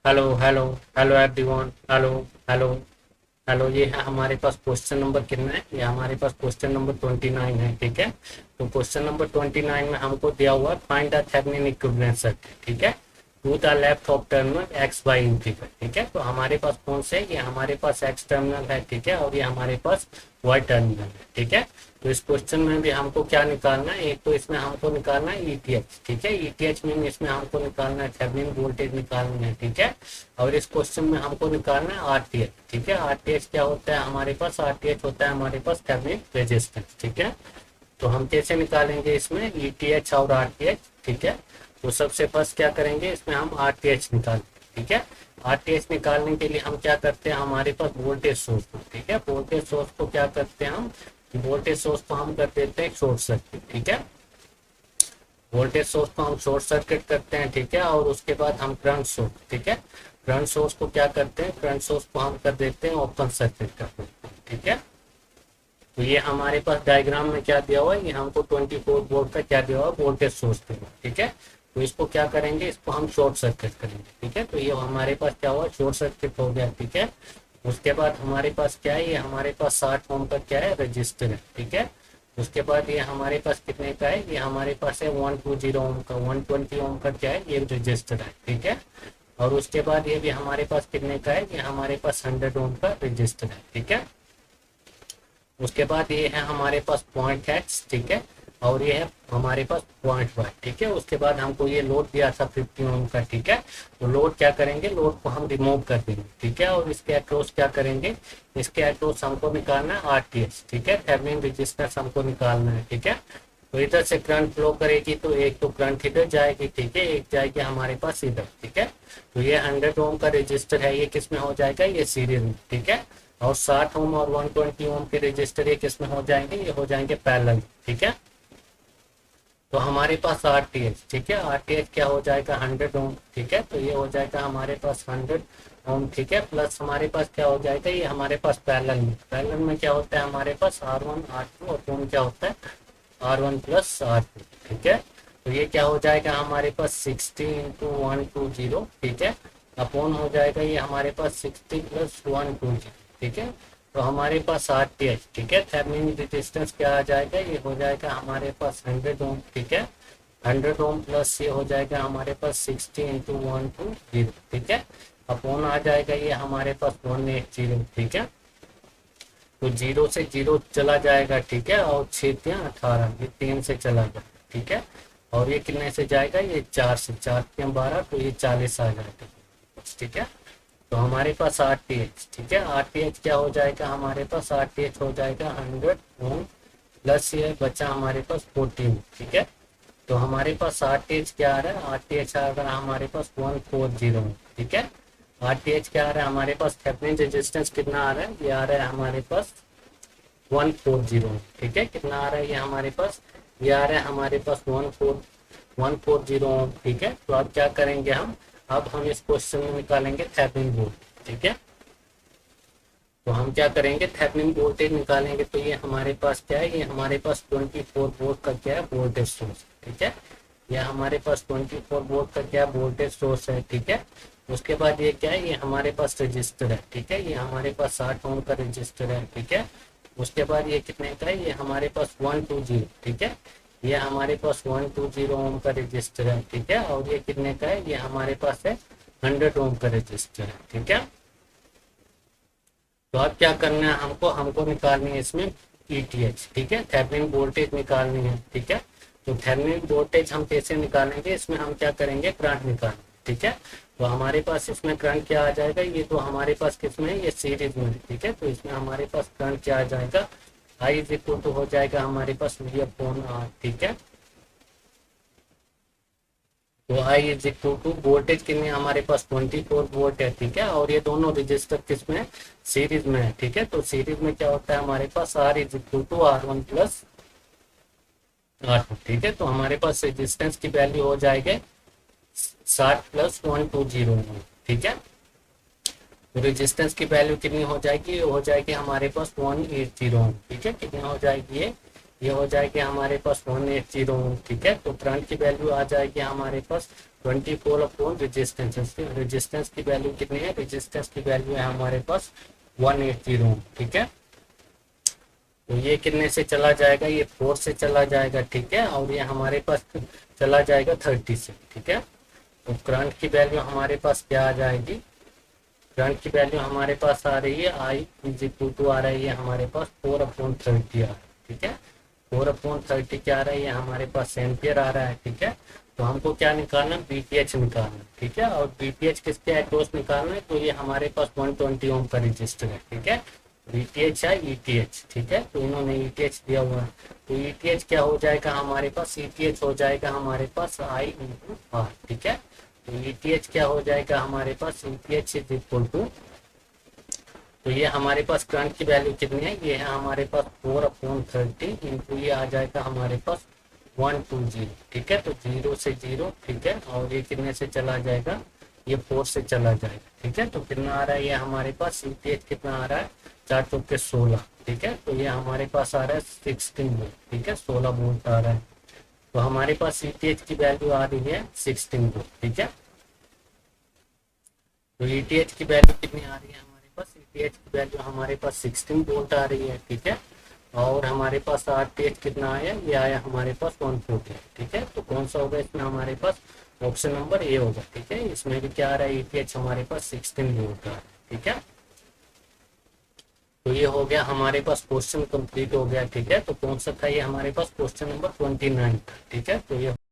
Hello hello hello everyone. Hello hello hello. ये है हमारे पास क्वेश्चन नंबर कितना है? ये हमारे पास क्वेश्चन नंबर 29 है। ठीक है। तो क्वेश्चन नंबर 29 में हमको दिया हुआ है find the Thevenin equivalent circuit. ठीक है। To the left of terminal x y in figure. ठीक है। तो हमारे पास कौन से है? ये हमारे पास एक्स टर्मिनल है। ठीक है। और ये हमारे पास वाई टर्मिनल है। ठीक है। तो इस क्वेश्चन में भी हमको क्या निकालना है? एक तो इसमें हमको निकालना है ईटीएच। ठीक है। ईटीएच मीन इसमें हमको निकालना है थेवेनिन वोल्टेज निकालनी है। ठीक है। और इस क्वेश्चन में हमको निकालना है आरटीएच। ठीक है। आरटीएच क्या होता है हमारे पास? आरटीएच होता है हमारे पास थेवेनिन रेजिस्टेंस। ठीक है। तो हम कैसे निकालेंगे इसमें ईटीएच और आरटीएच? ठीक है। तो सबसे फर्स्ट क्या करेंगे, इसमें हम आरटीएच निकालेंगे। ठीक है। आरटीएच निकालने के लिए हम क्या करते हैं, हमारे पास वोल्टेज सोर्स को, ठीक है, वोल्टेज सोर्स को क्या करते हैं हम, वोल्टेज सोर्स को हम कर देते हैं शॉर्ट सर्किट। ठीक है। वोल्टेज सोर्स को हम शॉर्ट सर्किट करते हैं। ठीक है। और उसके बाद हम करंट सोर्स, ठीक है, करंट सोर्स को क्या करते हैं, करंट सोर्स को हम कर देते हैं ओपन सर्किट कर देते हैं। ठीक है। तो ये हमारे पास डायग्राम में क्या दिया हुआ है, ये हमको 24 वोल्ट का क्या दिया हुआ है, वोल्टेज सोर्स दिया हुआ है। ठीक है। तो इसको क्या करेंगे, इसको हम शॉर्ट सर्किट करेंगे। ठीक है। तो ये हमारे पास क्या हुआ, शॉर्ट सर्किट हो गया। ठीक है। उसके बाद हमारे पास क्या है, ये हमारे पास 60 ओम का क्या है, रजिस्टर है। ठीक है। उसके बाद ये हमारे पास कितने का है, ये हमारे पास है 120 ओम का, 120 ओम का क्या है, ये रजिस्टर है। ठीक है। और उसके बाद ये भी हमारे पास कितने का है, ये हमारे पास 100 ओम का रजिस्टर है। ठीक है। उसके बाद ये है हमारे पास पॉइंट एक्स। ठीक है। और ये है हमारे पास पॉइंट वाई। ठीक है। उसके बाद हमको ये लोड दिया था 50 ओम का। ठीक है। तो लोड क्या करेंगे, लोड को हम रिमूव कर देंगे। ठीक है। और इसके अक्रॉस क्या करेंगे, इसके अक्रॉस हमको निकालना है आरटीएच। ठीक है। थेवेनिन रेजिस्टेंस हमको निकालना है। ठीक है। तो इधर से करंट फ्लो करेगी, तो एक तो करंट इधर जाएगी। ठीक है। एक जाएगी हमारे पास इधर। ठीक है। तो ये 100 ओम का रजिस्टर है, ये किस में हो जाएगा, ये सीरीज में। ठीक है। और 60 ओम और 120 ओम के रजिस्टर ये किस में हो जाएंगे, ये हो जाएंगे पैरेलल। ठीक है। तो हमारे पास आरटीएच, ठीक है, आरटीएच क्या हो जाएगा, 100 ओम। ठीक है। तो ये हो जाएगा हमारे पास 100 ओम। ठीक है। प्लस हमारे पास क्या हो जाएगा, ये हमारे पास पैरेलल में, पैरेलल में क्या होता है हमारे पास R1 R2 और ओम क्या होता है R1 प्लस R2। ठीक है। तो ये क्या हो जाएगा हमारे पास 60 इंटू 120। ठीक है। अपॉन हो जाएगा ये हमारे पास 60 प्लस 120। ठीक है। तो हमारे पास आरटीएच, ठीक है, थेवेनिन रेजिस्टेंस क्या आ जाएगा, ये हो जाएगा हमारे पास 100 ओम। ठीक है। 100 ओम प्लस ये हो जाएगा हमारे पास 60 इंटू 120। ठीक है। अपॉन आ जाएगा ये हमारे पास 180। ठीक है। तो जीरो से जीरो चला जाएगा। ठीक है। और 6 × 18, ये 3 से चला जाएगा। ठीक है। और ये कितने से जाएगा, ये 4 से, 4 × 12, तो ये 40 आ जाएगा। ठीक है। तो हमारे पास आरटीएच, ठीक है, आरटीएच क्या हो जाएगा हमारे पास, आरटीएच हो जाएगा 100 ओम प्लस ये बचा हमारे पास 14। ठीक है। तो हमारे पास आरटीएच क्या आ रहा है, आरटीएच आ रहा है हमारे पास 140। ठीक है। आरटीएच क्या आ रहा है हमारे पास, थेवेनिन रेजिस्टेंस कितना आ रहा है, ये आ रहा है हमारे पास 140। ठीक है। कितना आ रहा है ये हमारे पास, ये आ रहा है हमारे पास 140। ठीक है। तो अब क्या करेंगे हम, अब हम इस क्वेश्चन में निकालेंगे थेवेनिन वोल्टेज। ठीक है। तो हम क्या करेंगे, थेवेनिन वोल्टेज निकालेंगे। तो ये हमारे पास क्या है, ये हमारे पास 24 वोल्ट का क्या है, वोल्टेज सोर्स। ठीक है। ये हमारे पास 24 वोल्ट का क्या वोल्टेज सोर्स है। ठीक है। उसके बाद ये क्या है, ये हमारे पास रजिस्टर है। ठीक है। ये हमारे पास 60 ओम का रजिस्टर है। ठीक है। उसके बाद ये कितने का है, ये हमारे पास 120। ठीक है। ये हमारे पास 120 ओम का रजिस्टर है। ठीक है। और ये कितने का है, ये हमारे पास है 100 ओम का रजिस्टर है। ठीक है। तो अब क्या करना है हमको, हमको निकालनी है इसमें ईटीएच। ठीक है। थेवेनिन वोल्टेज निकालनी है। ठीक है। तो थेवेनिन वोल्टेज हम कैसे निकालेंगे, इसमें हम क्या करेंगे, करंट निकालेंगे। ठीक है। तो हमारे पास इसमें करंट क्या आ जाएगा, ये तो हमारे पास किसमें है, ये सीरीज में है। ठीक है। तो इसमें हमारे पास करंट क्या आ जाएगा, आई इज इक्वल टू हो जाएगा हमारे पास V/R। ठीक है। तो I is equal to voltage कितनी हमारे पास 24 वोल्ट है। ठीक है। और ये दोनों रजिस्टर किसमें है, सीरीज में है। ठीक है। तो सीरीज में क्या होता है हमारे पास, R is equal to R1 plus R2। ठीक है। तो हमारे पास रेजिस्टेंस की वैल्यू हो जाएगी 60 प्लस 120। ठीक है। तो रेजिस्टेंस की वैल्यू कितनी हो जाएगी, हो जाएगी हमारे पास 180। ठीक है। कितनी हो जाएगी ये ये हो जाएगी हमारे पास 180 ओम। ठीक है, तो करंट की वैल्यू आ जाएगी हमारे पास 24 अपॉन रेजिस्टेंस। रेजिस्टेंस की वैल्यू कितनी है, रेजिस्टेंस की वैल्यू है हमारे पास 180 ओम। ठीक है, तो ये कितने से चला जाएगा, ये 4 से चला जाएगा। ठीक है, और ये हमारे पास चला जाएगा 30 से। ठीक है, तो करंट की वैल्यू हमारे पास क्या आ जाएगी, करंट की वैल्यू हमारे पास आ रही है आई इज इक्वल टू आ रही है हमारे पास 4/30 आ रहा है। ठीक है, 4/30 क्या आ रहा है, ये हमारे पास एम्पियर आ रहा है। ठीक है, तो हमको क्या निकालना, बीटीएच निकालना। ठीक है, और बीटीएच किसके एक्रॉस निकालना है, तो ये हमारे पास 120 ओम का रजिस्टर है। ठीक है, बीटीएच है ईटीएच। ठीक है, तो इन्होंने ईटीएच दिया हुआ है, तो ईटीएच क्या हो जाएगा हमारे पास, ईटीएच हो जाएगा हमारे पास आई इंटू आर। ठीक है, तो ईटीएच क्या हो जाएगा हमारे पास, ईटीएच इज इक्वल टू, तो ये हमारे पास करंट की वैल्यू कितनी है, ये है हमारे पास 4/30 इंटू ये आ जाएगा हमारे पास 120। ठीक है, तो 0 से 0। ठीक है, और ये कितने से चला जाएगा, ये 4 से चला जाएगा। ठीक है, तो कितना आ रहा है, ये हमारे पास सीटीएच कितना आ रहा है, 4 चौके 16। ठीक है, तो ये हमारे पास आ रहा है 16 वोल्ट। ठीक है, 16 वोल्ट आ रहा है, तो हमारे पास सीटीएच की वैल्यू आ रही है 16 वोल्ट। ठीक है, तो ईटीएच की वैल्यू कितनी आ रही है हमारे पास, ईटीएच की वैल्यू हमारे पास 16 वोल्ट आ रही है। ठीक है, और हमारे पास आरटीएच कितना आया, ये आया हमारे पास 140। ठीक है, तो कौन सा होगा इसमें हमारे पास, ऑप्शन नंबर ए होगा। ठीक है, इसमें भी क्या आ रहा है, ईटीएच हमारे पास 16 वोल्ट आ रहा है। ठीक है, तो ये हो गया हमारे पास क्वेश्चन कंप्लीट हो गया। ठीक है, तो कौन सा था ये हमारे पास, क्वेश्चन नंबर 29 था। ठीक है, तो ये